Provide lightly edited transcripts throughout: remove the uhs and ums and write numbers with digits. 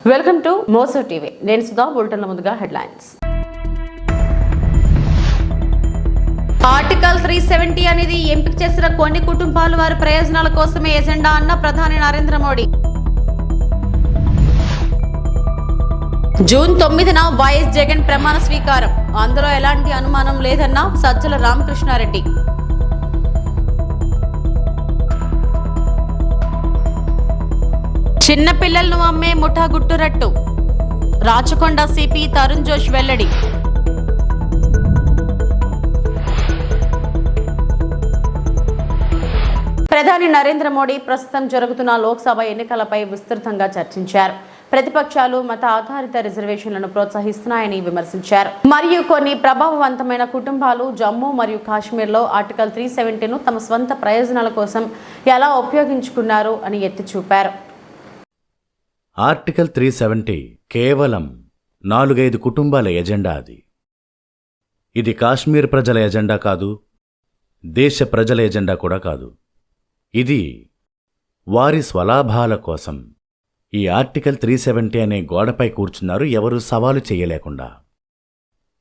Welcome to Moussa TV. నేను సుధా. బులెటిన్ల ముందుగా headlines. Article 370 అనేది ఎంపిక చేసిన కొన్ని కుటుంబాలు వారి ప్రయోజనాల కోసమే ఎజెండా అన్న ప్రధాని నరేంద్ర మోడీ. జూన్ 9న వైఎస్ జగన్ ప్రమాణ స్వీకారం. అందులో ఎలాంటి అనుమానం లేదన్న సజ్జల రామకృష్ణారెడ్డి. చిన్న పిల్లలను అమ్మే ముఠా గుట్టురట్టు. రాచకొండ సిపి తరుణ్ జోష్ వెల్లడి. ప్రధాని నరేంద్ర మోడీ ప్రస్తుతం జరుగుతున్న లోక్సభ ఎన్నికలపై విస్తృతంగా చర్చించారు. ప్రతిపక్షాలు మత ఆధారిత రిజర్వేషన్లను ప్రోత్సహిస్తున్నాయని విమర్శించారు. మరియు కొన్ని ప్రభావవంతమైన కుటుంబాలు జమ్మూ మరియు కాశ్మీర్లో ఆర్టికల్ 370ను తమ స్వంత ప్రయోజనాల కోసం ఎలా ఉపయోగించుకున్నారు అని ఎత్తి చూపారు. ఆర్టికల్ 370 కేవలం 4-5 కుటుంబాల ఎజెండా. ఇది కాశ్మీర్ ప్రజల ఎజెండా కాదు, దేశ ప్రజల ఎజెండా కూడా కాదు. ఇది వారి స్వలాభాల కోసం ఈ ఆర్టికల్ 370 అనే గోడపై కూర్చున్నారు ఎవరూ సవాలు చెయ్యలేకుండా.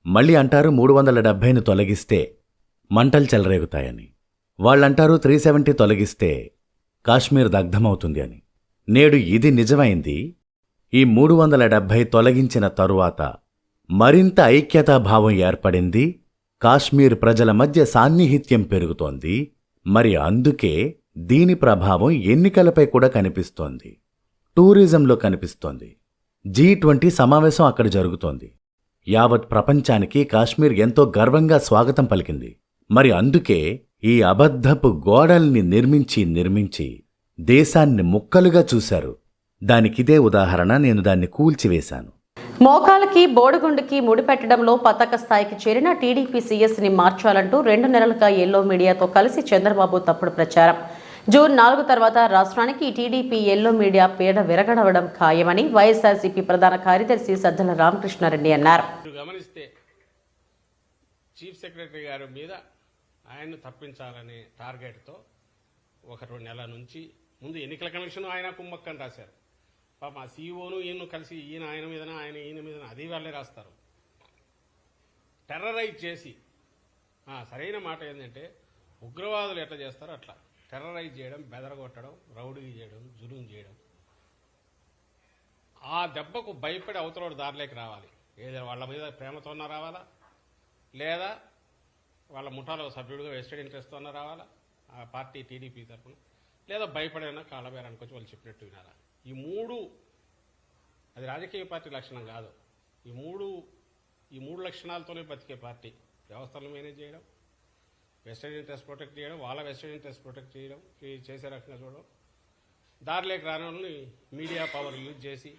మళ్ళీ అంటారు 370ను తొలగిస్తే మంటలు చెలరేగుతాయని. వాళ్ళంటారు 370 తొలగిస్తే కాశ్మీర్ దగ్ధమవుతుంది అని. నేడు ఇది నిజమైంది. ఈ 370 తొలగించిన తరువాత మరింత ఐక్యతాభావం ఏర్పడింది. కాశ్మీర్ ప్రజల మధ్య సాన్నిహిత్యం పెరుగుతోంది. మరి అందుకే దీని ప్రభావం ఎన్నికలపై కూడా కనిపిస్తోంది, టూరిజంలో కనిపిస్తోంది. G20 సమావేశం అక్కడ జరుగుతోంది. యావత్ ప్రపంచానికి కాశ్మీర్ ఎంతో గర్వంగా స్వాగతం పలికింది. మరి అందుకే ఈ అబద్ధపు గోడల్ని నిర్మించి దేశాన్ని ముక్కలుగా చూశారు. దానికిదే ఉదాహరణ. నేను దాన్ని కూల్చివేశాను. మోకాలకి బోడిగుండుకి ముడిపెట్టడంలో పతాక స్థాయికి చేరిన టీడీపీ సీఎస్ని మార్చాలంటూ 2 నెలలుగా ఎల్లో మీడియాతో కలిసి చంద్రబాబు తప్పుడు ప్రచారం. జూన్ 4 తర్వాత రాష్ట్రానికి టీడీపీ ఎల్లో మీడియా పీడ విరగడవడం ఖాయమని వైఎస్ఆర్సీపీ ప్రధాన కార్యదర్శి సజ్జల రామకృష్ణారెడ్డి అన్నారు. గమనిస్తే చీఫ్ సెక్రటరీ గారి మీద ఆయన్ను తప్పించాలనే టార్గెట్తో 1-2 నెలల నుంచి ముందు ఎన్నికల కమిషన్ ఆయన కుమ్మక్కని రాశారు. పాప ఆ సీఈఓను ఈయన కలిసి ఆయన మీద అది వాళ్ళే రాస్తారు. టెర్రరైజ్ చేసి సరైన మాట ఏంటంటే ఉగ్రవాదులు ఎట్లా చేస్తారో అట్లా టెర్రరైజ్ చేయడం, బెదరగొట్టడం, రౌడీ చేయడం, జులుం చేయడం. ఆ దెబ్బకు భయపడి అవతల దారిలోకి రావాలి. ఏదైనా వాళ్ళ మీద ప్రేమతోన్నా రావాలా, లేదా వాళ్ళ ముఠాలో సభ్యుడిగా వెస్టెడ్ ఇంట్రెస్ట్తోన్నా రావాలా ఆ పార్టీ టీడీపీ తరఫున, లేదా భయపడైనా కాళ్ళబేరానికి వచ్చి వాళ్ళు చెప్పినట్టు వినాలా. ఈ 3 అది రాజకీయ పార్టీ లక్షణం కాదు. ఈ మూడు లక్షణాలతోనే బతికే పార్టీ. వ్యవస్థలను మేనేజ్ చేయడం, వెస్టెడ్ ఇంట్రెస్ట్ ప్రొటెక్ట్ చేయడం, వాళ్ళ వెస్టెడ్ ఇంట్రెస్ట్ ప్రొటెక్ట్ చేయడం, చేసే రకంగా చూడడం, దారిలోకి రాని వాళ్ళని మీడియా పవర్ యూజ్ చేసి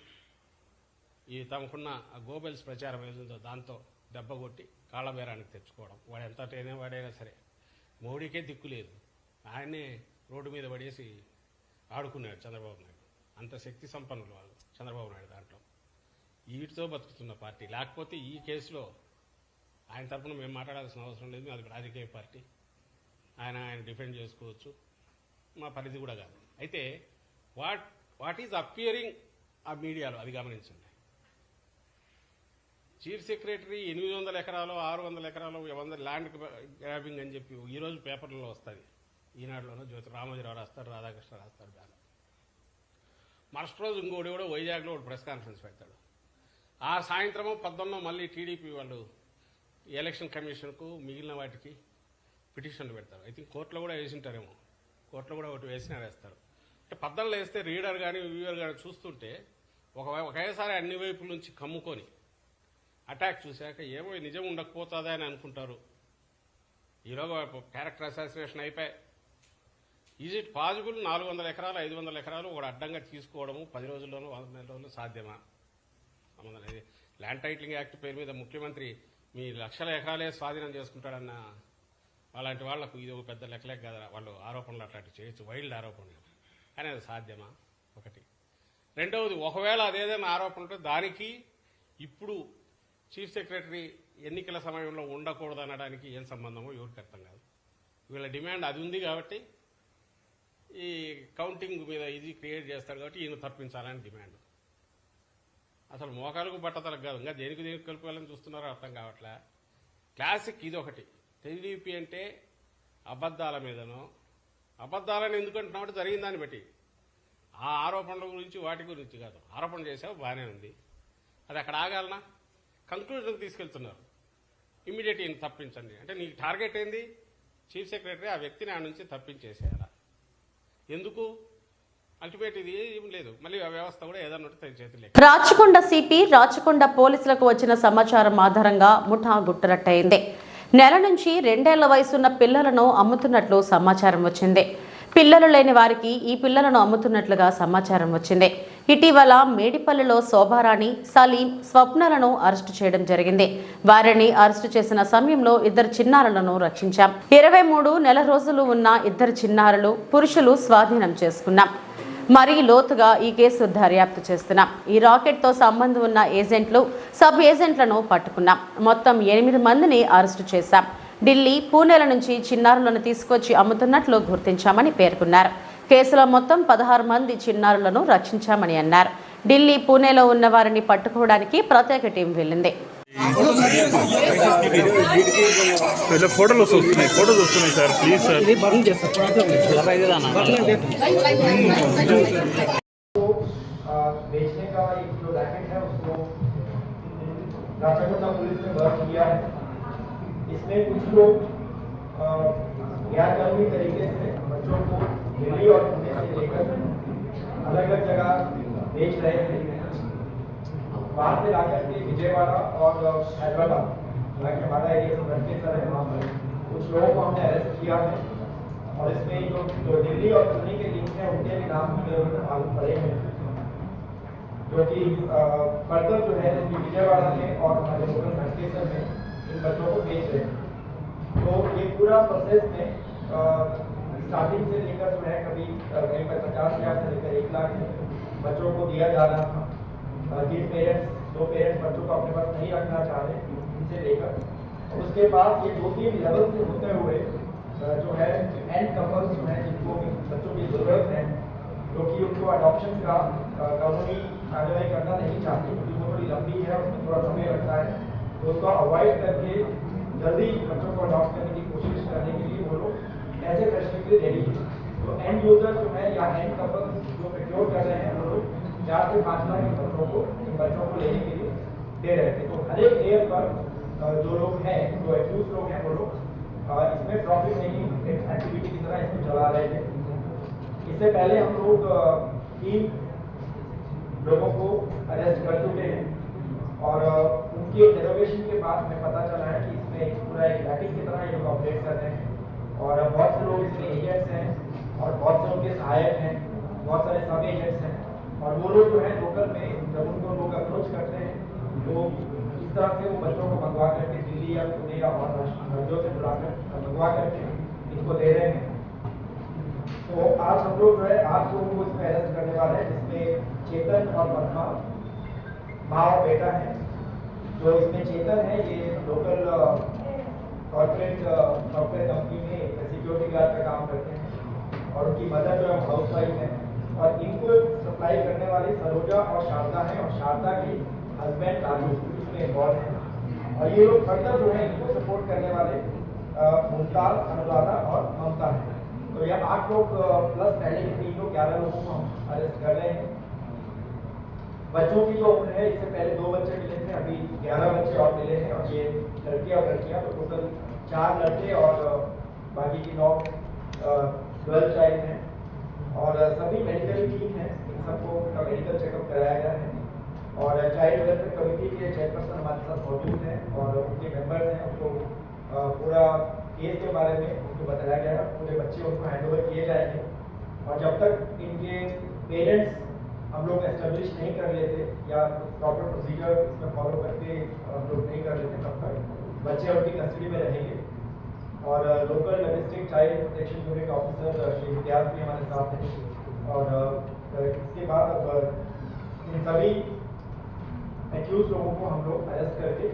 ఈ తమకున్న గోబెల్స్ ప్రచారం ఏదో దాంతో దెబ్బ కొట్టి కాళ్ళబేరానికి తెచ్చుకోవడం. వాడు ఎంత వాడైనా సరే మోడీకే దిక్కు లేదు. ఆయన్నే రోడ్డు మీద పడేసి ఆడుకున్నాడు చంద్రబాబు నాయుడు. అంత శక్తి సంపన్నులు వాళ్ళు చంద్రబాబు నాయుడు. దాంట్లో వీటితో బతుకుతున్న పార్టీ. లేకపోతే ఈ కేసులో ఆయన తరఫున మేము మాట్లాడాల్సిన అవసరం లేదు. అది రాజకీయ పార్టీ. ఆయన డిఫెండ్ చేసుకోవచ్చు. మా పరిధి కూడా కాదు. అయితే వాట్ ఈజ్ అపియరింగ్ ఆ మీడియాలో అది గమనించండి. చీఫ్ సెక్రటరీ 800 ఎకరాలు 600 ఎకరాలు 100 ల్యాండ్ గ్రాబింగ్ అని చెప్పి ఈరోజు పేపర్లలో వస్తుంది. ఈనాడులోనూ జ్యోతి రామోజీరావు రాస్తాడు, రాధాకృష్ణ రాస్తాడు. దాని మరుసటి రోజు ఇంకోటి కూడా వైజాగ్లో ఒక ప్రెస్ కాన్ఫరెన్స్ పెడతాడు. ఆ సాయంత్రము 11 మళ్ళీ టీడీపీ వాళ్ళు ఎలక్షన్ కమిషన్కు మిగిలిన వాటికి పిటిషన్లు పెడతారు. ఐ థింక్ కోర్టులో కూడా వేసింటారేమో. కోర్టులో కూడా ఒకటి వేస్తారు. అంటే 14 వేస్తే రీడర్ కానీ వ్యూవర్ కానీ చూస్తుంటే ఒకేసారి అన్ని వైపుల నుంచి కమ్ముకొని అటాక్ చూశాక ఏమో నిజం ఉండకపోతుందా అని అనుకుంటారు. ఈరోజు క్యారెక్టర్ అసాసినేషన్ అయిపోయి ఈజ్ ఇట్ పాసిబుల్ 400 ఎకరాలు 500 ఎకరాలు ఒక అడ్డంగా తీసుకోవడము 10 రోజుల్లోనూ 100 రోజుల్లో సాధ్యమా? ల్యాండ్ టైటిలింగ్ యాక్ట్ పేరు మీద ముఖ్యమంత్రి మీ లక్షల ఎకరాలే స్వాధీనం చేసుకుంటాడన్న అలాంటి వాళ్లకు ఇది ఒక పెద్ద లెక్కలేక కదా. వాళ్ళు ఆరోపణలు అట్లాంటివి చేయొచ్చు, వైల్డ్ ఆరోపణలు. కానీ అది సాధ్యమా? ఒకటి. రెండవది, ఒకవేళ అదేదైనా ఆరోపణ ఉంటే దానికి ఇప్పుడు చీఫ్ సెక్రటరీ ఎన్నికల సమయంలో ఉండకూడదు అనడానికి ఏం సంబంధమో ఎవరికి అర్థం కాదు. వీళ్ళ డిమాండ్ అది ఉంది కాబట్టి ఈ కౌంటింగ్ మీద ఇది క్రియేట్ చేస్తాడు కాబట్టి ఈయన తప్పించాలని డిమాండ్. అసలు మోకాలకు బట్టతలకు కాదు, ఇంకా దేనికి కలుపుకోవాలని చూస్తున్నారో అర్థం కావట్లే. క్లాసిక్ ఇది ఒకటి. టీడీపీ అంటే అబద్ధాల మీదనో, అబద్ధాలను ఎందుకంటున్నామంటే జరిగిన దాన్ని బట్టి, ఆ ఆరోపణల గురించి వాటి గురించి కాదు. ఆరోపణ చేసావు బాగానే ఉంది, అది అక్కడ ఆగాలనా? కంక్లూజన్కి తీసుకెళ్తున్నారు. ఇమ్మీడియట్ ఈయన తప్పించండి అంటే నీకు టార్గెట్ ఏంది? చీఫ్ సెక్రటరీ ఆ వ్యక్తిని ఆ నుంచి తప్పించేసేయాల. ఎందుకు? అల్టిమేట్ ఇది ఏం లేదు, మళ్ళీ ఆ వ్యవస్థ కూడా ఏదన్నట్టు తన చేతులే. రాచకొండ సిపి రాచకొండ పోలీసులకు వచ్చిన సమాచారం ఆధారంగా ముఠా గుట్టరట్టయింది. నెల నుంచి 2 ఏళ్ల వయసున్న పిల్లలను అమ్ముతున్నట్లు సమాచారం వచ్చింది. పిల్లలు లేని వారికి ఈ పిల్లలను అమ్ముతున్నట్లుగా సమాచారం వచ్చింది. ఇటీవల మేడిపల్లిలో శోభారాణి, సలీం, స్వప్నలను అరెస్టు చేయడం జరిగింది. వారిని అరెస్టు చేసిన సమయంలో 2 చిన్నారులను రక్షించాం. 23 నెల రోజులు ఉన్న 2 చిన్నారులు పురుషులు స్వాధీనం చేసుకున్నాం. మరీ లోతుగా ఈ కేసు దర్యాప్తు చేస్తున్నాం. ఈ రాకెట్తో సంబంధం ఉన్న ఏజెంట్లు, సబ్ ఏజెంట్లను పట్టుకున్నాం. మొత్తం 8 మందిని అరెస్టు చేశాం. ఢిల్లీ, పూణేల నుంచి చిన్నారులను తీసుకొచ్చి అమ్ముతున్నట్లు గుర్తించామని పేర్కొన్నారు. కేసులో మొత్తం 16 మంది చిన్నారులను రక్షించామని అన్నారు. ఢిల్లీ, పూణేలో ఉన్న వారిని పట్టుకోవడానికి ప్రత్యేక టీం వెళ్ళింది. फोटोలు వస్తున్నాయి సార్, ప్లీజ్ సార్. बेचने का एक जो रैकेट है उसको राचकोंडा पुलिस ने बर्स्ट किया है। इसमें कुछ लोग गैर कानूनी तरीके से बच्चों को दिल्ली और पुणे से लेकर अलग अलग जगह बेच रहे थे। बाहर से लाकर के विजयवाड़ा और हैदराबाद हमारा एरिया से लड़केसर है, वहाँ पर कुछ लोगों को हमने अरेस्ट किया है। और इसमें जो दिल्ली और पुणे के लिंक हैं उनके भी नाम मालूम पड़े हैं, जो कि फर्दर जो है विजयवाड़ा में और हमारे लोकल लड़केसर में इन बच्चों को बेच रहे हैं। तो ये पूरा प्रोसेस में स्टार्टिंग से लेकर जो है कभी कहीं पर 50,000 से लेकर 1 लाख बच्चों को दिया जा रहा था। जिन दो पेरेंट्स बच्चों को अपने पास नहीं रखना चाह रहे उनसे लेकर, और उसके बाद ये 2-3 लेवल से होते हुए जो है एंड कपल्स जो है जिनको भी बच्चों की ज़रूरत है, जो कि उनको अडॉप्शन का कानूनी कार्रवाई करना नहीं चाहते क्योंकि वो थोड़ी लंबी है, उसमें थोड़ा समय लगता है, तो उसको अवॉइड करके जल्दी बच्चों को अडॉप्ट करने की कोशिश करने के लिए वो लोग ऐसे फैसले के लिए रेडी है। तो एंड यूजर जो है या एंड कपल्स जो प्रोक्योर कर रहे हैं वो लोग 4 से 5 लाख इन बच्चों को लेने के लिए दे रहे थे। तो हर एक लेयर पर जो लोग हैं, जो एक्यूज लोग हैं, वो लोग इसमें प्रॉफिट मेकिंग एक्टिविटी की तरह इसको चला रहे थे। इससे पहले हम लोग 3 लोगों को अरेस्ट कर चुके हैं और उनकी इंटरोगेशन के बाद हमें पता चला है कि इसमें पूरा एक रैकेट की तरह ये लोग ऑपरेट कर रहे हैं। और बहुत से लोग इसमें एजेंट्स हैं और बहुत से उनके सहायक हैं, बहुत सारे सब एजेंट्स हैं। और वो लोग जो है लोकल में जब उनको लोग अप्रोच करते हैं तो इस तरह से वो बच्चों को मंगवा करके दिल्ली या पुणे या और राज्यों से बुलाकर मंगवा करके इनको दे रहे हैं। तो आज हम लोग जो है 8 लोगों को इसमें अरेस्ट करने वाले हैं, जिसमें चेतन और पद्मा माँ और बेटा है। जो इसमें चेतन है ये लोकल कॉर्पोरेट सॉफ्टवेयर कंपनी में सिक्योरिटी गार्ड का काम करते हैं और उनकी मदर जो है हाउस वाइफ है। और इनको सप्लाई करने वाली सरोजा और शारदा है और शारदा के हस्बैंड राजू इसमें इन्वॉल्व है। और ये लोग फर्दर जो है इनको सपोर्ट करने वाले मुमताज, अनुराधा और ममता है। तो ये 8 लोग प्लस पहले के 3 लोग 11 लोगों को हम अरेस्ट कर रहे हैं। बच्चों की जो उम्र है इससे पहले 2 बच्चे मिले थे, अभी 11 बच्चे और मिले हैं। और ये लड़के और लड़कियाँ, तो टोटल 4 लड़के और बाकी की 9 गर्ल चाइल्ड हैं। और सभी मेडिकली ठीक हैं, इन सबको उनका मेडिकल चेकअप कराया गया है। और चाइल्ड वेलफेयर कमेटी के चेयरपर्सन हमारे साथ मौजूद हैं और उनके मेंबर्स हैं। उनको पूरा केस के बारे में उनको बताया गया है, पूरे बच्चे उनको हैंडओवर किए जाएंगे। और जब तक इनके पेरेंट्स हम लोग एस्टेब्लिश नहीं कर लेते या प्रॉपर प्रोसीजर इसमें फॉलो करके हम लोग नहीं कर लेते, तब तक बच्चे उनकी कस्टडी में रहेंगे। और local district child protection bureau के ऑफिसर श्री इम्तियाज भी हमारे साथ हैं। और इसके बाद अब इन सभी एक्यूज लोगों को हम लोग अरेस्ट करके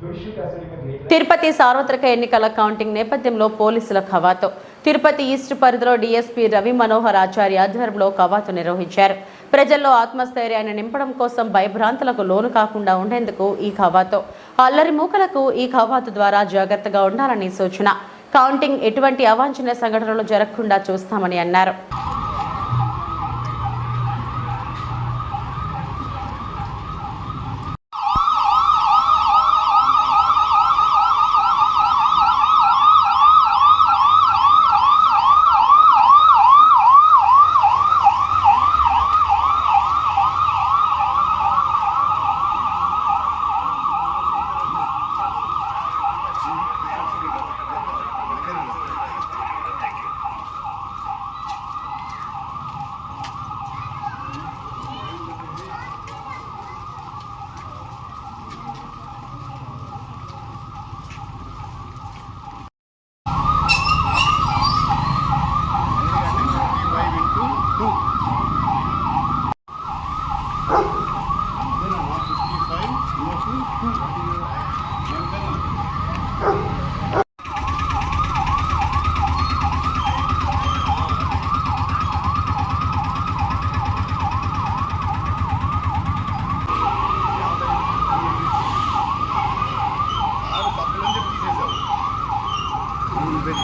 जुडिशियल कस्टडी में भेज रहे తిరుపతి సార్వత్రిక ఎన్నికల కౌంటింగ్ నేపథ్యంలో పోలీసుల కవాతు. తిరుపతి ఈస్ట్ పరిధిలో డీఎస్పీ రవి మనోహర్ ఆచార్య ఆధ్వర్యంలో కవాతు నిర్వహించారు. ప్రజల్లో ఆత్మస్థైర్యాన్ని నింపడం కోసం భయభ్రాంతులకు లోను కాకుండా ఉండేందుకు ఈ కవాతు. అల్లరి మూకలకు ఈ కవాతు ద్వారా జాగ్రత్తగా ఉండాలని సూచన. కౌంటింగ్ ఎటువంటి అవాంఛనీయ సంఘటనలు జరగకుండా చూస్తామని అన్నారు.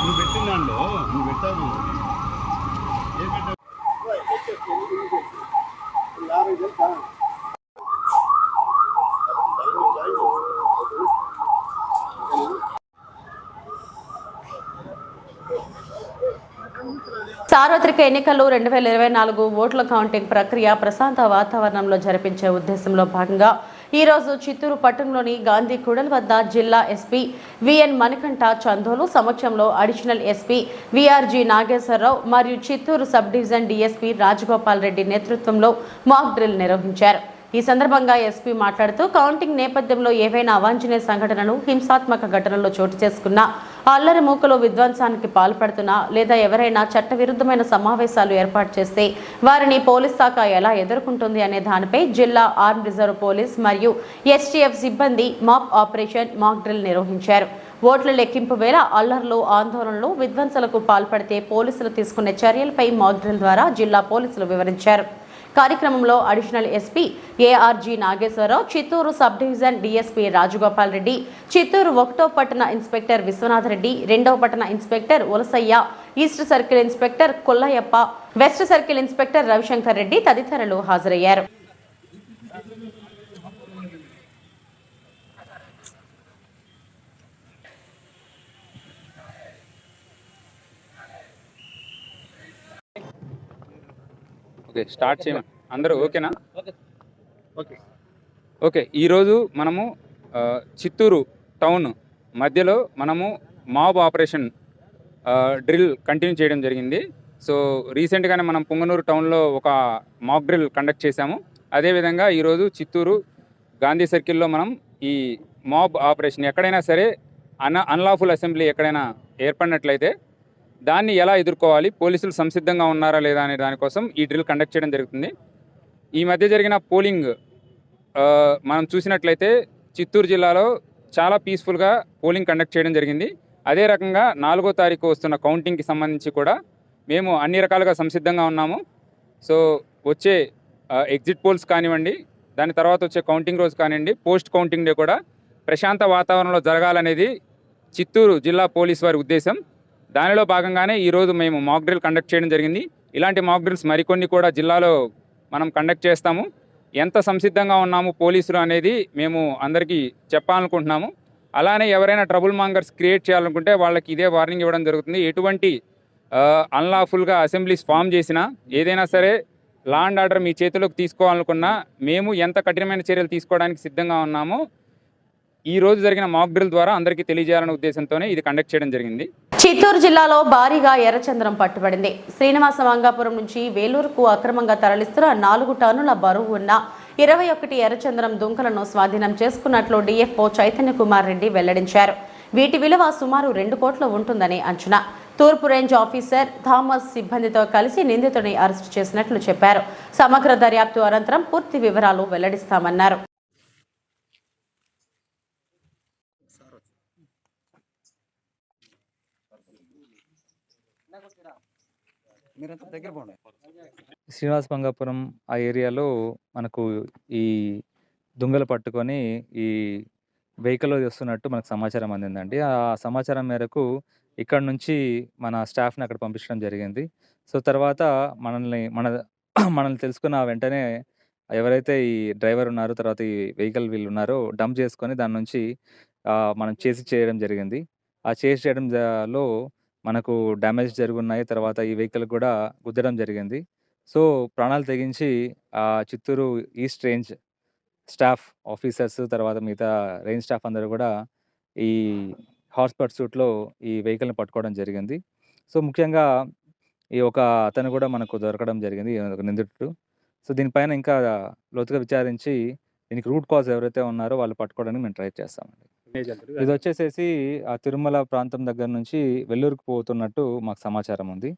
నువ్వు పెట్టిన దాంట్లో నువ్వు పెట్టావు ఏం పెట్టావు సార్వత్రిక ఎన్నికలు 2024 ఓట్ల కౌంటింగ్ ప్రక్రియ ప్రశాంత వాతావరణంలో జరిపించే ఉద్దేశంలో భాగంగా ఈరోజు చిత్తూరు పట్టణంలోని గాంధీ కూడలి వద్ద జిల్లా ఎస్పీ విఎన్ మణికంఠ చందోలు సమక్షంలో అడిషనల్ ఎస్పీ విఆర్జీ నాగేశ్వరరావు మరియు Chittoor sub division DSP Rajagopal Reddy నేతృత్వంలో మాక్ డ్రిల్ నిర్వహించారు. ఈ సందర్భంగా ఎస్పీ మాట్లాడుతూ కౌంటింగ్ నేపథ్యంలో ఏవైనా అవాంఛనీయ సంఘటనలు, హింసాత్మక ఘటనలు చోటు చేసుకున్న, అల్లరి మూకలు విధ్వంసానికి పాల్పడుతున్నా లేదా ఎవరైనా చట్టవిరుద్ధమైన సమావేశాలు ఏర్పాటు చేస్తే వారిని పోలీస్ శాఖ ఎలా ఎదుర్కొంటుంది అనే దానిపై జిల్లా ఆర్మ్ రిజర్వ్ పోలీస్ మరియు ఎస్టీఎఫ్ సిబ్బంది మాప్ ఆపరేషన్ మాక్ డ్రిల్ నిర్వహించారు. ఓట్ల లెక్కింపు వేళ అల్లర్లు, ఆందోళనలు, విధ్వంసాలకు పాల్పడితే పోలీసులు తీసుకునే చర్యలపై మాక్ డ్రిల్ ద్వారా జిల్లా పోలీసులు వివరించారు. కార్యక్రమంలో additional SP ARG Nageswara Rao, Chittoor sub division DSP Rajagopal Reddy, Chittoor 1వ పట్టణ ఇన్స్పెక్టర్ విశ్వనాథ్ రెడ్డి, 2వ పట్టణ inspector Ulasayya, east circle inspector Kollayyappa, west circle inspector Ravi Shankar Reddy తదితరులు హాజరయ్యారు. ఓకే, స్టార్ట్ చేయమని అందరూ ఓకేనా? ఓకే, ఈరోజు మనము చిత్తూరు టౌన్ మధ్యలో మనము మాబ్ ఆపరేషన్ డ్రిల్ కంటిన్యూ చేయడం జరిగింది. సో రీసెంట్గానే మనం పుంగనూరు టౌన్లో ఒక మాక్ డ్రిల్ కండక్ట్ చేశాము. అదేవిధంగా ఈరోజు చిత్తూరు గాంధీ సర్కిల్లో మనం ఈ మాబ్ ఆపరేషన్ ఎక్కడైనా సరే అన్లాఫుల్ అసెంబ్లీ ఎక్కడైనా ఏర్పడినట్లయితే దాన్ని ఎలా ఎదుర్కోవాలి, పోలీసులు సంసిద్ధంగా ఉన్నారా లేదా అనే దానికోసం ఈ డ్రిల్ కండక్ట్ చేయడం జరుగుతుంది. ఈ మధ్య జరిగిన పోలింగ్ మనం చూసినట్లయితే చిత్తూరు జిల్లాలో చాలా పీస్ఫుల్గా పోలింగ్ కండక్ట్ చేయడం జరిగింది. అదే రకంగా 4వ తారీఖు వస్తున్న కౌంటింగ్కి సంబంధించి కూడా మేము అన్ని రకాలుగా సంసిద్ధంగా ఉన్నాము. సో వచ్చే ఎగ్జిట్ పోల్స్ కానివ్వండి, దాని తర్వాత వచ్చే కౌంటింగ్ రోజు కానివ్వండి, పోస్ట్ కౌంటింగ్ డే కూడా ప్రశాంత వాతావరణంలో జరగాలనేది చిత్తూరు జిల్లా పోలీస్ వారి ఉద్దేశం. దానిలో భాగంగానే ఈరోజు మేము మాక్ డ్రిల్ కండక్ట్ చేయడం జరిగింది. ఇలాంటి మాక్ డ్రిల్స్ మరికొన్ని కూడా జిల్లాలో మనం కండక్ట్ చేస్తాము. ఎంత సంసిద్ధంగా ఉన్నాము పోలీసులు అనేది మేము అందరికీ చెప్పాలనుకుంటున్నాము. అలానే ఎవరైనా ట్రబుల్ మాంగర్స్ క్రియేట్ చేయాలనుకుంటే వాళ్ళకి ఇదే వార్నింగ్ ఇవ్వడం జరుగుతుంది. ఎటువంటి అన్లాఫుల్గా అసెంబ్లీస్ ఫామ్ చేసినా, ఏదైనా సరే లా అండ్ ఆర్డర్ మీ చేతిలోకి తీసుకోవాలనుకున్నా మేము ఎంత కఠినమైన చర్యలు తీసుకోవడానికి సిద్ధంగా ఉన్నామో ఈ రోజు జరిగిన మాక్ డ్రిల్ ద్వారా అందరికీ తెలియజేయాలనే ఉద్దేశంతోనే ఇది కండక్ట్ చేయడం జరిగింది. చిత్తూరు జిల్లాలో భారీగా ఎర్రచందనం పట్టుబడింది. శ్రీనివాస మంగాపురం నుంచి వేలూరుకు అక్రమంగా తరలిస్తున్న 4 టన్నుల బరువు ఉన్న 21 ఎర్రచందనం దుంకలను స్వాధీనం చేసుకున్నట్లు డీఎఫ్ఓ చైతన్య కుమార్ రెడ్డి వెల్లడించారు. వీటి విలువ సుమారు 2 కోట్లు ఉంటుందని అంచనా. తూర్పు రేంజ్ ఆఫీసర్ థామస్ సిబ్బందితో కలిసి నిందితుడిని అరెస్టు చేసినట్లు చెప్పారు. సమగ్ర దర్యాప్తు అనంతరం పూర్తి వివరాలు వెల్లడిస్తామన్నారు. శ్రీనివాస మంగాపురం ఆ ఏరియాలో మనకు ఈ దొంగలు పట్టుకొని ఈ వెహికల్‌లో వస్తున్నట్టు మనకు సమాచారం అందిందండి. ఆ సమాచారం మేరకు ఇక్కడ నుంచి మన స్టాఫ్‌ని అక్కడ పంపించడం జరిగింది. సో, తర్వాత మనల్ని తెలుసుకున్న వెంటనే ఎవరైతే ఈ డ్రైవర్ ఉన్నారో, తర్వాత ఈ వెహికల్ వీళ్ళున్నారో డంప్ చేసుకొని దాని నుంచి మనం చేసి చేయడం జరిగింది. ఆ చేసి చేయడం లో మనకు డ్యామేజ్ జరిగున్నాయి. తర్వాత ఈ వెహికల్ కూడా గుద్దడం జరిగింది. సో, ప్రాణాలు తెగించి Chittoor east range staff officers, తర్వాత మిగతా రేంజ్ స్టాఫ్ అందరూ కూడా ఈ హార్స్ పర్సూట్‌లో ఈ వెహికల్‌ని పట్టుకోవడం జరిగింది. సో, ముఖ్యంగా ఈ ఒక అతను కూడా మనకు దొరకడం జరిగింది. ఒక నిందితుడు. సో, దీనిపైన ఇంకా లోతుగా విచారించి దీనికి రూట్ కాజ్ ఎవరైతే ఉన్నారో వాళ్ళు పట్టుకోవడానికి మేము ట్రై చేస్తామండి. ఇదొచ్చేసేసి ఆ తిరుమల ప్రాంతం దగ్గర నుంచి వెల్లూరుకి పోతున్నట్టు మాకు సమాచారం ఉంది.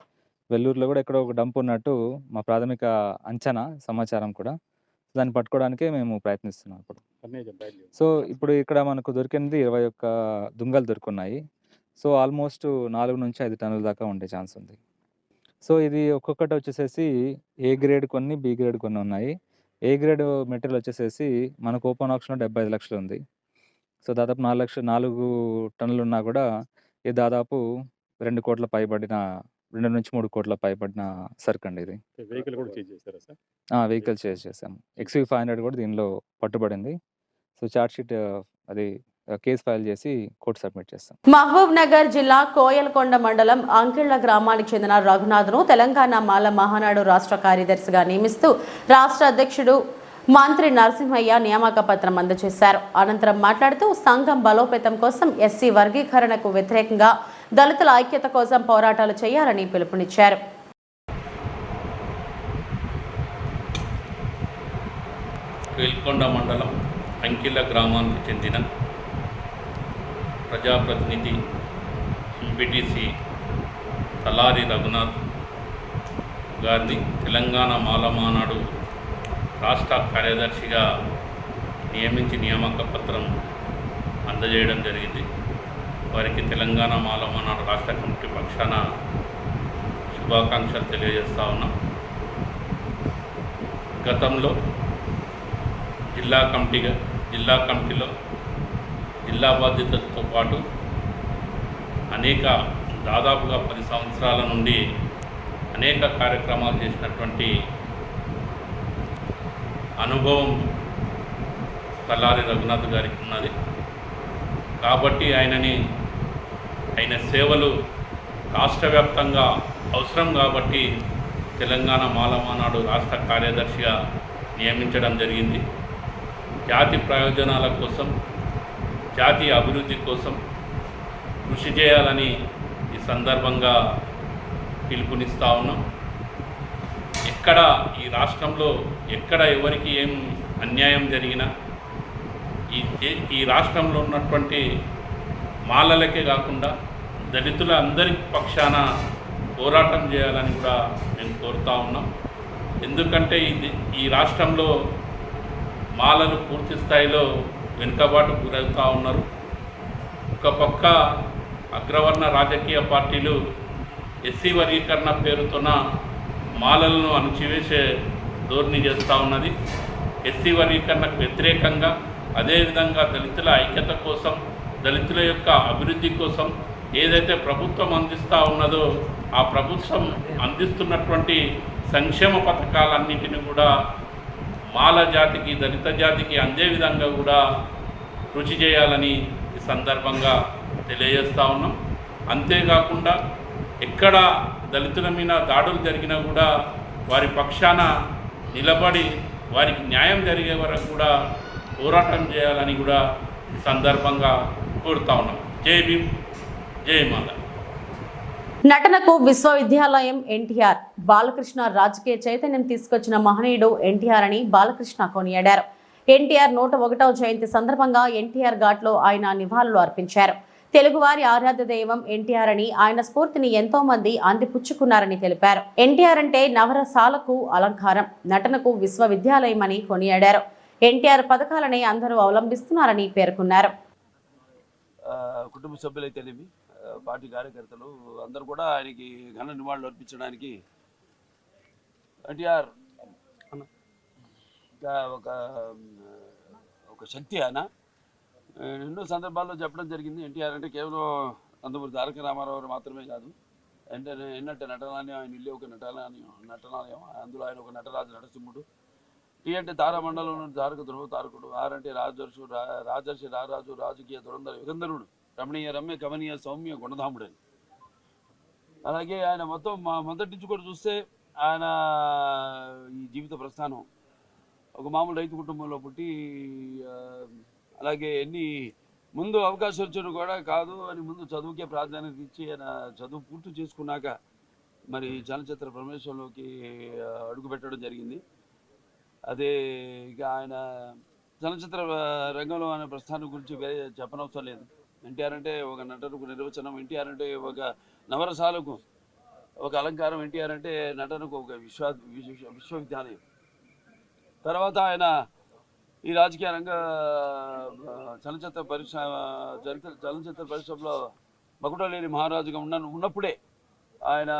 వెల్లూరులో కూడా ఎక్కడో ఒక డంప్ ఉన్నట్టు మా ప్రాథమిక అంచనా, సమాచారం కూడా. దాన్ని పట్టుకోవడానికే మేము ప్రయత్నిస్తున్నాం ఇప్పుడు. సో, ఇప్పుడు ఇక్కడ మనకు దొరికింది 21 దుంగలు దొరుకున్నాయి. సో, ఆల్మోస్ట్ 4-5 టన్నుల దాకా ఉండే ఛాన్స్ ఉంది. సో, ఇది ఒక్కొక్కటి వచ్చేసేసి ఏ గ్రేడ్ కొన్ని, బి గ్రేడ్ కొన్ని ఉన్నాయి. ఏ గ్రేడ్ మెటీరియల్ వచ్చేసేసి మనకు ఓపెన్ ఆక్షన్‌లో 75 లక్షలు ఉంది. సో, దాదాపు 4 టన్నులు ఉన్నా కూడా ఇది దాదాపు 2 కోట్ల పైబడిన 2-3 కోట్ల పైబడిన సరుకండి ఇది. వెహికల్ కూడా చేంజ్ చేశారా సార్? వెహికల్ చేంజ్ చేసాము. XUV 500 కూడా దీనిలో పట్టుబడింది. సో, చార్జ్ షీట్ అది కేసు ఫైల్ చేసి కోర్టు సబ్మిట్ చేస్తాం. మహబూబ్ నగర్ జిల్లా కోయలకొండ మండలం అంకిళ్ల గ్రామానికి చెందిన రఘునాథ్ను తెలంగాణ మాల మహానాడు రాష్ట్ర కార్యదర్శిగా నియమిస్తూ రాష్ట్ర అధ్యక్షుడు మంత్రి నరసింహయ్య నియామక పత్రం అందజేశారు. అనంతరం మాట్లాడుతూ సంఘం బలోపేతం కోసం ఎస్సీ వర్గీకరణకు వ్యతిరేకంగా దళితుల ఐక్యత కోసం పోరాటాలు చేయాలని పిలుపునిచ్చారు. కోయలకొండ మండలం అంకిళ్ల గ్రామానికి చెందిన ప్రజాప్రతినిధి ఎంపీటీసీ తలారి రఘునాథ్ గారిని తెలంగాణ మాలమానాడు రాష్ట్ర కార్యదర్శిగా నియమించి నియామక పత్రం అందజేయడం జరిగింది. వారికి తెలంగాణ మాలమానాడు రాష్ట్ర కమిటీ పక్షాన శుభాకాంక్షలు తెలియజేస్తా ఉన్నాం. గతంలో జిల్లా కమిటీలో జిల్లా బాధ్యతలతో పాటు దాదాపుగా 10 సంవత్సరాల నుండి అనేక కార్యక్రమాలు చేసినటువంటి అనుభవం తలారి రఘునాథ్ గారికి ఉన్నది. కాబట్టి ఆయన సేవలు రాష్ట్ర వ్యాప్తంగా అవసరం కాబట్టి తెలంగాణ మాలమానాడు రాష్ట్ర కార్యదర్శిగా నియమించడం జరిగింది. జాతి ప్రయోజనాల కోసం, జాతి అభివృద్ధి కోసం కృషి చేయాలని ఈ సందర్భంగా పిలుపునిస్తూ ఉన్నాం. ఈ రాష్ట్రంలో ఎక్కడ ఎవరికి ఏం అన్యాయం జరిగినా ఈ రాష్ట్రంలో ఉన్నటువంటి మాలలకే కాకుండా దళితుల అందరి పక్షాన పోరాటం చేయాలని కూడా మేము కోరుతూ ఉన్నాం. ఎందుకంటే ఈ రాష్ట్రంలో మాలలు పూర్తి స్థాయిలో వెనుకబాటు గురవుతూ ఉన్నారు. ఒక పక్క అగ్రవర్ణ రాజకీయ పార్టీలు ఎస్సీ వర్గీకరణ పేరుతోన మాలలను అణచివేసే ధోరణి చేస్తూ ఉన్నది. ఎస్సీ వర్గీకరణకు వ్యతిరేకంగా, అదేవిధంగా దళితుల ఐక్యత కోసం, దళితుల యొక్క అభివృద్ధి కోసం ఏదైతే ప్రభుత్వం అందిస్తూ ఉన్నదో ఆ ప్రభుత్వం అందిస్తున్నటువంటి సంక్షేమ పథకాలన్నింటినీ కూడా మాల జాతికి, దళిత జాతికి అందే విధంగా కూడా కృషి చేయాలని ఈ సందర్భంగా తెలియజేస్తూ ఉన్నాం. అంతేకాకుండా ఎక్కడ దళితుల మీద దాడులు జరిగినా కూడా వారి పక్షాన నిలబడి వారికి న్యాయం జరిగే వరకు కూడా పోరాటం చేయాలని కూడా ఈ సందర్భంగా కోరుతా ఉన్నాం. జై భీమ్, జై మాల. నటనకు విశ్వవిద్యాలయం ఎన్టీఆర్. బాలకృష్ణ రాజకీయ చైతన్యం తీసుకొచ్చిన మహనీయుడు ఎన్టీఆర్ అని బాలకృష్ణ కొనియాడారు. ఎన్టీఆర్ 101వ జయంతి సందర్భంగా ఎన్టీఆర్ ఘాట్లో ఆయన నివాళులు అర్పించారు. తెలుగువారి ఆరాధ్య దైవం ఎన్టీఆర్ అని, ఆయన స్ఫూర్తిని ఎంతో మంది అందిపుచ్చుకున్నారని తెలిపారు. ఎన్టీఆర్ అంటే నవరసాలకు అలంకారం, నటనకు విశ్వవిద్యాలయం అని కొనియాడారు. ఎన్టీఆర్ పథకాలని అందరూ అవలంబిస్తున్నారని పేర్కొన్నారు. కుటుంబ సభ్యులైతేనేమి, పార్టీ కార్యకర్తలు అందరూ కూడా ఆయనకి ఘన నివాళులు అర్పించడానికి ఎన్టీఆర్ ఒక శక్తి. ఆయన ఎన్నో సందర్భాల్లో చెప్పడం జరిగింది, ఎన్టీఆర్ అంటే కేవలం నందమూరి తారక రామారావు గారు మాత్రమే కాదు, ఎన్నట్టు నటనాలయం, ఆయన ఇల్లు ఒక నటనాలయం, అందులో ఆయన ఒక నటరాజు నరసింహుడు. టీ అంటే తారామండలంలో తారక ధ్రువ తారకుడు, ఆర్ అంటే రాజర్షి రారాజు, రాజకీయ దురంధర యుగంధరుడు, రమణీయ రమ్య కమనీయ సౌమ్య గుణధాముడని. అలాగే ఆయన మొదటి నుంచి కూడా చూస్తే ఆయన ఈ జీవిత ప్రస్థానం ఒక మామూలు రైతు కుటుంబంలో పుట్టి, అలాగే ముందు అవకాశం వచ్చారు కూడా కాదు అని ముందు చదువుకే ప్రాధాన్యత ఇచ్చి ఆయన చదువు పూర్తి చేసుకున్నాక మరి చలనచిత్ర ప్రవేశంలోకి అడుగుపెట్టడం జరిగింది. అదే ఇక ఆయన చలనచిత్ర రంగంలో ఆయన ప్రస్థానం గురించి వేరే చెప్పనవసరం లేదు. ఎన్టీఆర్ అంటే ఒక నటనకు నిర్వచనం, ఎన్టీఆర్ అంటే ఒక నవరసాలకు ఒక అలంకారం, ఎన్టీఆర్ అంటే నటనకు ఒక విశ్వవిద్యాలయం. తర్వాత ఆయన ఈ రాజకీయ రంగ చలనచిత్ర పరిశ్రమలో మకుటలేని మహారాజుగా ఉన్నప్పుడే ఆయన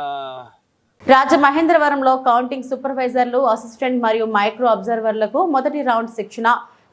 రాజమహేంద్రవరంలో కౌంటింగ్ సూపర్వైజర్లు, అసిస్టెంట్ మరియు మైక్రో అబ్జర్వర్లకు మొదటి రౌండ్ శిక్షణ.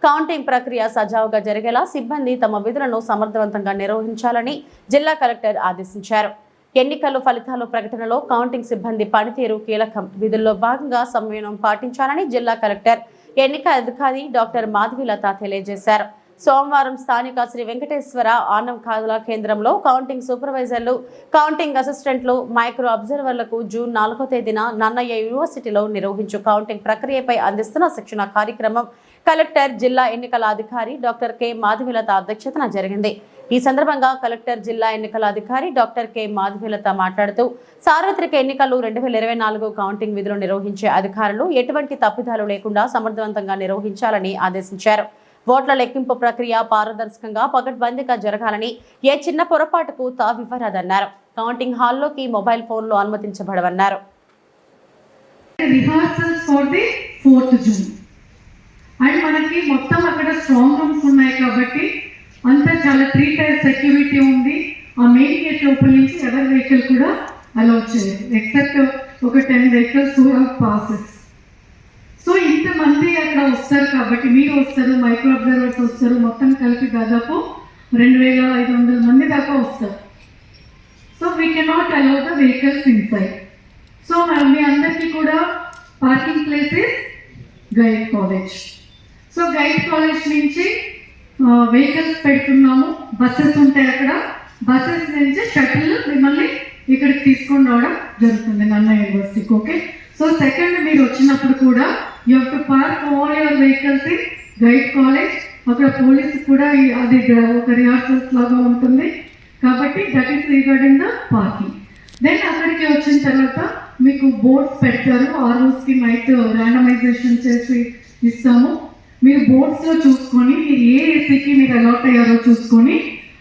కౌంటింగ్ ప్రక్రియ సజావుగా జరిగేలా సిబ్బంది తమ విధులను సమర్థవంతంగా నిర్వహించాలని జిల్లా కలెక్టర్ ఆదేశించారు. ఎన్నికల ఫలితాల ప్రకటనలో కౌంటింగ్ సిబ్బంది పనితీరు కీలకం. విధుల్లో భాగంగా సంయమనం పాటించాలని జిల్లా కలెక్టర్ ఎన్నికల అధికారి డాక్టర్ మాధవీలత తెలియజేశారు. సోమవారం స్థానిక శ్రీ వెంకటేశ్వర ఆనం కళా కేంద్రంలో కౌంటింగ్ సూపర్వైజర్లు, కౌంటింగ్ అసిస్టెంట్లు, మైక్రో అబ్జర్వర్లకు జూన్ 4వ తేదీన నన్నయ్య యూనివర్సిటీలో నిర్వహించు కౌంటింగ్ ప్రక్రియపై అందిస్తున్న శిక్షణ కార్యక్రమం కలెక్టర్, జిల్లా ఎన్నికల అధికారి డాక్టర్ కె మాధవీలత అధ్యక్షతన జరిగింది. ఈ సందర్భంగా కలెక్టర్, జిల్లా ఎన్నికల అధికారి డాక్టర్ కె మాధవీలత మాట్లాడుతూ సార్వత్రిక ఎన్నికలు 2024 కౌంటింగ్ విధులు నిర్వహించే అధికారులు ఎటువంటి తప్పిదాలు లేకుండా సమర్థవంతంగా నిర్వహించాలని ఆదేశించారు. ఓట్ల లెక్కింపు ప్రక్రియ పారదర్శకంగా, పకడ్బందీగా జరగాలని, ఏ చిన్న పొరపాటుకు తావివ్వరాదన్నారు. కౌంటింగ్ హాల్లోకి మొబైల్ ఫోన్లు అనుమతించబడవన్నారు. అండ్ మనకి మొత్తం అక్కడ స్ట్రాంగ్ రూమ్స్ ఉన్నాయి కాబట్టి అంతా చాలా 3 టైర్ సెక్యూరిటీ ఉంది. ఆ మెయిన్ గేట్ లోపల నుంచి ఎవరి వెహికల్ కూడా అలౌ చేయలేదు, ఎక్సెప్ట్ ఒక 10 వెహికల్స్ పాసెస్. సో ఇంతమంది అక్కడ వస్తారు కాబట్టి, మీరు వస్తారు, మైక్రో అబ్జర్వర్స్ వస్తారు, మొత్తం కలిపి దాదాపు 2500 మంది దాకా వస్తారు. So we cannot allow the vehicles inside. So మీ అందరికీ కూడా parking places guide college. So guide college నుంచి వెహికల్స్ పెడుతున్నాము, బస్సెస్ ఉంటాయి అక్కడ, బస్సెస్ నుంచి షటిల్ మిమ్మల్ని ఇక్కడికి తీసుకొని రావడం జరుగుతుంది నన్నయ్య యూనివర్సిటీకి. ఓకే, సో సెకండ్ మీరు వచ్చినప్పుడు కూడా you have to park all your vehicles in guide college. అక్కడ పోలీసు కూడా అది ఒక రిహార్సల్స్ లాగా ఉంటుంది కాబట్టి that is regarding the parking. Then అక్కడికి వచ్చిన తర్వాత మీకు బోర్డ్స్ పెడతారు, ఆ రోజుకి నైట్ ర్యాండమైజేషన్ చేసి ఇస్తాము. మీరు బోర్డ్స్లో చూసుకొని మీరు ఏ ఏసీకి మీరు అలాట్ అయ్యారో చూసుకొని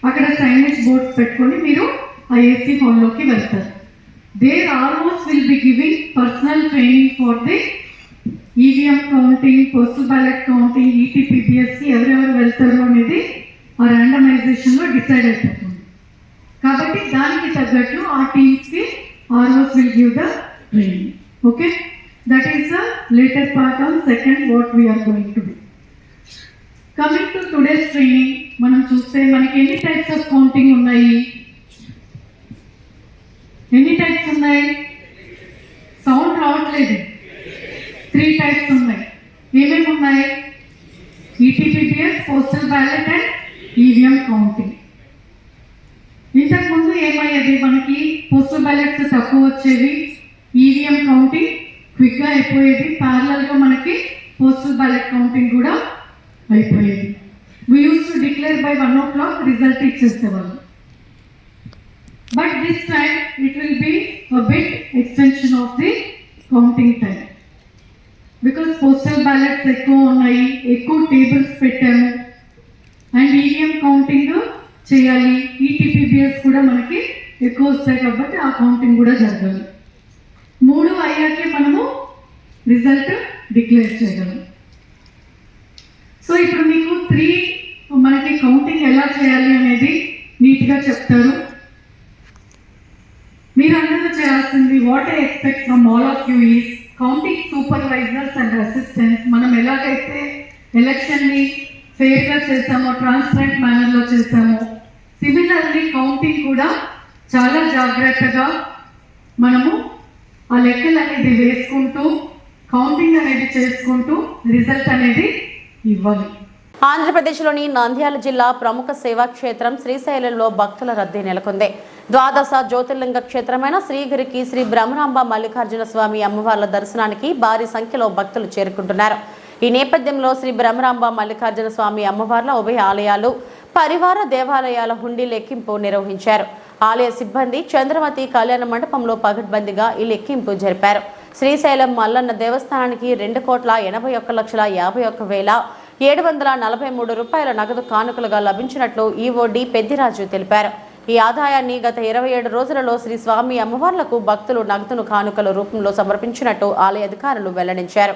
అక్కడ సైనేజ్ బోర్డ్స్ పెట్టుకొని మీరు ఆ ఏసీ హాల్లోకి వెళ్తారు. There almost will be giving personal training for the EVM counting, postal ballot counting, ఈటీపీబీఎస్కి ఎవరెవరు వెళ్తారు అనేది ఆ ర్యాండమైజేషన్లో డిసైడ్ అయిపోతుంది. కాబట్టి దానికి తగ్గట్టు ఆ టీమ్స్కి almost will give the training. Okay, that is the later part on second what we are going to do. Coming to today's training, మనం చూస్తే మనకి ఎన్ని టైప్స్ ఆఫ్ కౌంటింగ్ ఉన్నాయి? ఎన్ని టైప్స్ ఉన్నాయి? సౌండ్ రావట్లేదు. 3 టైప్స్ ఉన్నాయి. ఏమేమి ఉన్నాయి? ETPBS, postal ballot and EVM counting. ఇంతకుముందు ఏమయ్యేది, మనకి పోస్టల్ బ్యాలెట్స్ తక్కువ వచ్చేవి, ఈవీఎం కౌంటింగ్ క్విక్గా అయిపోయేది, ప్యారలల్గా మనకి పోస్టల్ బ్యాలెట్ కౌంటింగ్ కూడా అయిపోయేది. We use to declare by 1 o'clock result ఇచ్చేసేవాళ్ళు. But this time it will be a bit extension of the counting time because postal ballots ఎక్కువ ఉన్నాయి, ఎక్కువ టేబుల్స్ పెట్టాము అండ్ ఈవీఎం కౌంటింగ్ చేయాలి. ఈటీపీబీఎస్ కూడా మనకి ఎక్కువ వస్తాయి కాబట్టి ఆ కౌంటింగ్ కూడా జరగాలి. 3 అయ్యాకే మనము రిజల్ట్ డిక్లేర్ చేయగలం. సో ఇప్పుడు మీకు 3 మనకి కౌంటింగ్ ఎలా చేయాలి అనేది నీట్గా చెప్తారు. what I expect from all of you is counting supervisors and assistants. మనం ఎలాగైతే ఎలక్షన్ని ఫెయిర్గా చేసామో, ట్రాన్స్పరెంట్ మేనర్లో చేసామో, సిమిలర్లీ కౌంటింగ్ కూడా చాలా జాగ్రత్తగా మనము ఆ లెక్కలు అనేది వేసుకుంటూ, కౌంటింగ్ అనేది చేసుకుంటూ రిజల్ట్ అనేది ఇవ్వాలి. ఆంధ్రప్రదేశ్లోని నంద్యాల జిల్లా ప్రముఖ సేవా క్షేత్రం శ్రీశైలంలో భక్తుల రద్దీ నెలకొంది. ద్వాదశ జ్యోతిర్లింగ క్షేత్రమైన శ్రీగిరికి శ్రీ బ్రహ్మరాంబ మల్లికార్జున స్వామి అమ్మవార్ల దర్శనానికి భారీ సంఖ్యలో భక్తులు చేరుకుంటున్నారు. ఈ నేపథ్యంలో శ్రీ బ్రహ్మరాంబ మల్లికార్జున స్వామి అమ్మవార్ల ఉభయ ఆలయాలు పరివార దేవాలయాల హుండీ లెక్కింపు నిర్వహించారు. ఆలయ సిబ్బంది చంద్రమతి కళ్యాణ మండపంలో పగడ్బందీగా ఈ లెక్కింపు జరిపారు. శ్రీశైలం మల్లన్న దేవస్థానానికి 2,81,51,743 రూపాయల నగదు కానుకలుగా లభించినట్లు ఈవోడి పెద్దిరాజు తెలిపారు. ఈ ఆదాయాన్ని గత 27 రోజులలో శ్రీ స్వామి అమ్మవార్లకు భక్తులు నగదును కానుకల రూపంలో సమర్పించినట్టు ఆలయ అధికారులు వెల్లడించారు.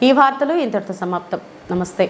ఈ వార్తలు ఇంతటితో సమాప్తం. నమస్తే.